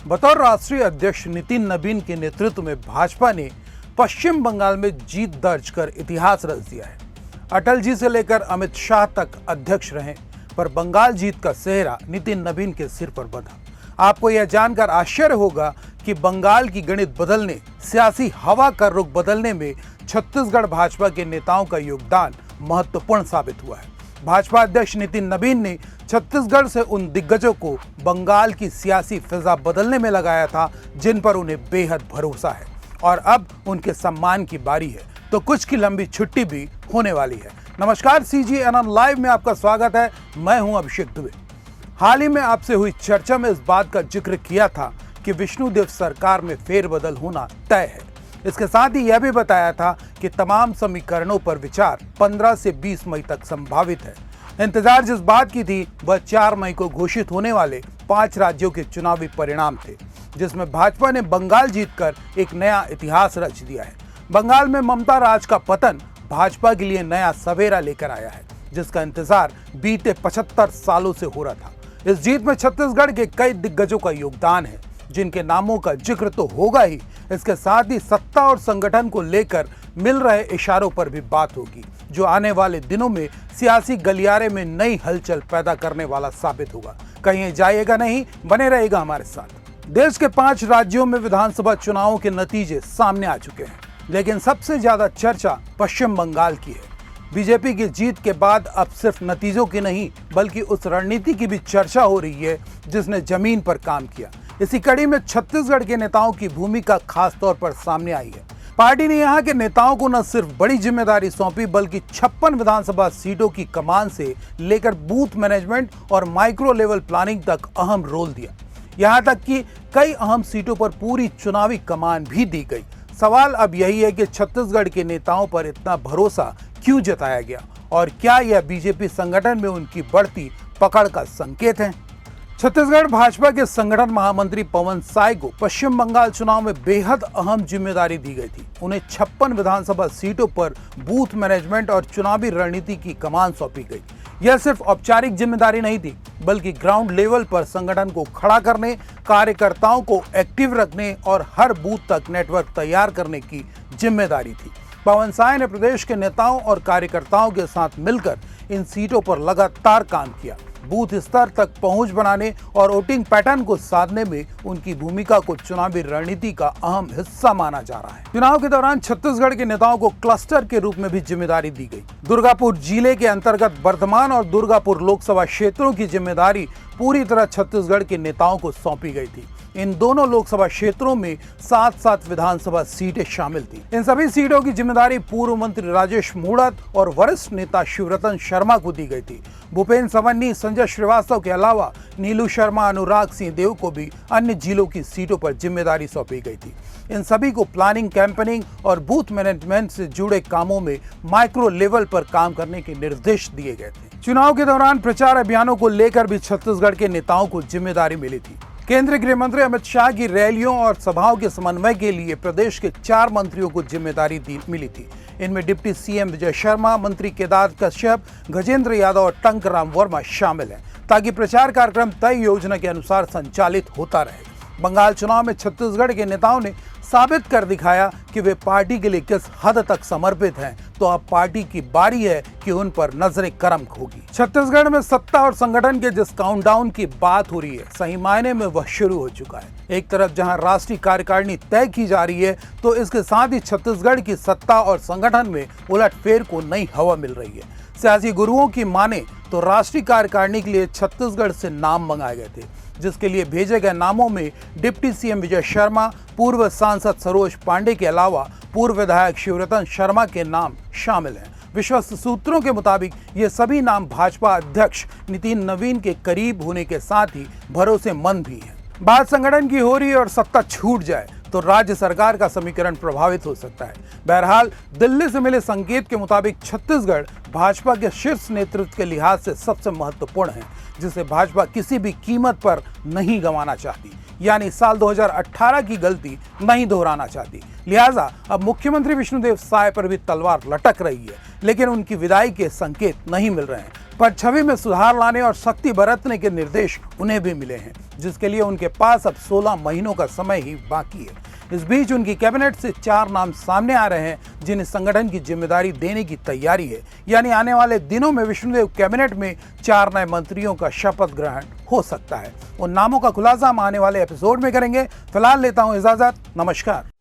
बतौर राष्ट्रीय अध्यक्ष नितिन नबीन के नेतृत्व में भाजपा ने पश्चिम बंगाल में जीत दर्ज कर इतिहास रच दिया है। अटल जी से लेकर अमित शाह तक अध्यक्ष रहे, पर बंगाल जीत का सेहरा नितिन नबीन के सिर पर बंधा। आपको यह जानकर आश्चर्य होगा कि बंगाल की गणित बदलने, सियासी हवा का रुख बदलने में छत्तीसगढ़ भाजपा के नेताओं का योगदान महत्वपूर्ण साबित हुआ है। भाजपा अध्यक्ष नितिन नबीन ने छत्तीसगढ़ से उन दिग्गजों को बंगाल की सियासी फिजा बदलने में लगाया था जिन पर उन्हें बेहद भरोसा है, और अब उनके सम्मान की बारी है तो कुछ की लंबी छुट्टी भी होने वाली है। नमस्कार, CGNN लाइव में आपका स्वागत है। मैं हूं अभिषेक दुबे। हाल ही में आपसे हुई चर्चा में इस बात का जिक्र किया था कि विष्णुदेव सरकार में फेरबदल होना तय है। इसके साथ ही यह भी बताया था कि तमाम समीकरणों पर विचार 15 से 20 मई तक संभावित है। इंतजार जिस बात की थी वह 4 मई को घोषित होने वाले 5 राज्यों के चुनावी परिणाम थे, जिसमें भाजपा ने बंगाल जीतकर एक नया इतिहास रच दिया है। बंगाल में ममता राज का पतन भाजपा के लिए नया सवेरा लेकर आया है, जिसका इंतजार बीते 75 सालों से हो रहा था। इस जीत में छत्तीसगढ़ के कई दिग्गजों का योगदान है, जिनके नामों का जिक्र तो होगा ही, इसके साथ ही सत्ता और संगठन को लेकर मिल रहे इशारों पर भी बात होगी, जो आने वाले दिनों में सियासी गलियारे में नई हलचल पैदा करने वाला साबित होगा। कहीं जाइएगा नहीं, बने रहेगा हमारे साथ। देश के 5 राज्यों में विधानसभा चुनावों के नतीजे सामने आ चुके हैं, लेकिन सबसे ज्यादा चर्चा पश्चिम बंगाल की है। बीजेपी की जीत के बाद अब सिर्फ नतीजों की नहीं, बल्कि उस रणनीति की भी चर्चा हो रही है जिसने जमीन पर काम किया। इसी कड़ी में छत्तीसगढ़ के नेताओं की भूमिका खास तौर पर सामने आई है। पार्टी ने यहाँ के नेताओं को न सिर्फ बड़ी जिम्मेदारी सौंपी, बल्कि 56 विधानसभा सीटों की कमान से लेकर बूथ मैनेजमेंट और माइक्रो लेवल प्लानिंग तक अहम रोल दिया। यहाँ तक कि कई अहम सीटों पर पूरी चुनावी कमान भी दी गई। सवाल अब यही है कि छत्तीसगढ़ के नेताओं पर इतना भरोसा क्यों जताया गया, और क्या यह बीजेपी संगठन में उनकी बढ़ती पकड़ का संकेत है? छत्तीसगढ़ भाजपा के संगठन महामंत्री पवन साय को पश्चिम बंगाल चुनाव में बेहद अहम जिम्मेदारी दी गई थी। उन्हें 56 विधानसभा सीटों पर बूथ मैनेजमेंट और चुनावी रणनीति की कमान सौंपी गई। यह सिर्फ औपचारिक जिम्मेदारी नहीं थी, बल्कि ग्राउंड लेवल पर संगठन को खड़ा करने, कार्यकर्ताओं को एक्टिव रखने और हर बूथ तक नेटवर्क तैयार करने की जिम्मेदारी थी। पवन साय ने प्रदेश के नेताओं और कार्यकर्ताओं के साथ मिलकर इन सीटों पर लगातार काम किया। बूथ स्तर तक पहुंच बनाने और वोटिंग पैटर्न को साधने में उनकी भूमिका को चुनावी रणनीति का अहम हिस्सा माना जा रहा है। चुनाव के दौरान छत्तीसगढ़ के नेताओं को क्लस्टर के रूप में भी जिम्मेदारी दी गई। दुर्गापुर जिले के अंतर्गत बर्धमान और दुर्गापुर लोकसभा क्षेत्रों की जिम्मेदारी पूरी तरह छत्तीसगढ़ के नेताओं को सौंपी गई थी। इन दोनों लोकसभा क्षेत्रों में 7-7 विधानसभा सीटें शामिल थी। इन सभी सीटों की जिम्मेदारी पूर्व मंत्री राजेश मूणत और वरिष्ठ नेता शिवरतन शर्मा को दी गई थी। भूपेन्द्र सवन्नी, संजय श्रीवास्तव के अलावा नीलू शर्मा, अनुराग सिंह देव को भी अन्य जिलों की सीटों पर जिम्मेदारी सौंपी गई थी। इन सभी को प्लानिंग, कैंपेनिंग और बूथ मैनेजमेंट से जुड़े कामों में माइक्रो लेवल पर काम करने के निर्देश दिए गए थे। चुनाव के दौरान प्रचार अभियानों को लेकर भी छत्तीसगढ़ के नेताओं को जिम्मेदारी मिली थी। केंद्रीय गृह मंत्री अमित शाह की रैलियों और सभाओं के समन्वय के लिए प्रदेश के 4 मंत्रियों को जिम्मेदारी मिली थी। इनमें डिप्टी CM विजय शर्मा, मंत्री केदार कश्यप, गजेंद्र यादव और टंकराम वर्मा शामिल हैं, ताकि प्रचार कार्यक्रम तय योजना के अनुसार संचालित होता रहे। बंगाल चुनाव में छत्तीसगढ़ के नेताओं ने साबित कर दिखाया कि वे पार्टी के लिए किस हद तक समर्पित हैं, तो अब पार्टी की बारी है कि उन पर नजरें करम होगी। छत्तीसगढ़ में सत्ता और संगठन के जिस काउंटडाउन की बात हो रही है, सही मायने में वह शुरू हो चुका है। एक तरफ जहां राष्ट्रीय कार्यकारिणी तय की जा रही है, तो इसके साथ ही छत्तीसगढ़ की सत्ता और संगठन में उलटफेर को नई हवा मिल रही है। सियासी गुरुओं की माने तो राष्ट्रीय कार्यकारिणी के लिए छत्तीसगढ़ से नाम मंगाए गए थे, जिसके लिए भेजे गए नामों में डिप्टी CM विजय शर्मा, पूर्व सांसद सरोज पांडे के अलावा पूर्व विधायक शिवरतन शर्मा के नाम शामिल हैं। विश्वस्त सूत्रों के मुताबिक ये सभी नाम भाजपा अध्यक्ष नितिन नबीन के करीब होने के साथ ही भरोसेमंद भी हैं। बात संगठन की हो रही है और सत्ता छूट जाए तो राज्य सरकार का समीकरण प्रभावित हो सकता है। बहरहाल दिल्ली से मिले संकेत के मुताबिक छत्तीसगढ़ भाजपा के शीर्ष नेतृत्व के लिहाज से सबसे महत्वपूर्ण है, जिसे भाजपा किसी भी कीमत पर नहीं गंवाना चाहती, यानी साल 2018 की गलती नहीं दोहराना चाहती। लिहाजा अब मुख्यमंत्री विष्णुदेव साय पर भी तलवार लटक रही है, लेकिन उनकी विदाई के संकेत नहीं मिल रहे हैं। पर छवि में सुधार लाने और सख्ती बरतने के निर्देश उन्हें भी मिले हैं, जिसके लिए उनके पास अब 16 महीनों का समय ही बाकी है। इस बीच उनकी कैबिनेट से 4 नाम सामने आ रहे हैं जिन्हें संगठन की जिम्मेदारी देने की तैयारी है। यानी आने वाले दिनों में विष्णुदेव कैबिनेट में 4 नए मंत्रियों का शपथ ग्रहण हो सकता है। उन नामों का खुलासा हम आने वाले एपिसोड में करेंगे। फिलहाल लेता हूं इजाजत। नमस्कार।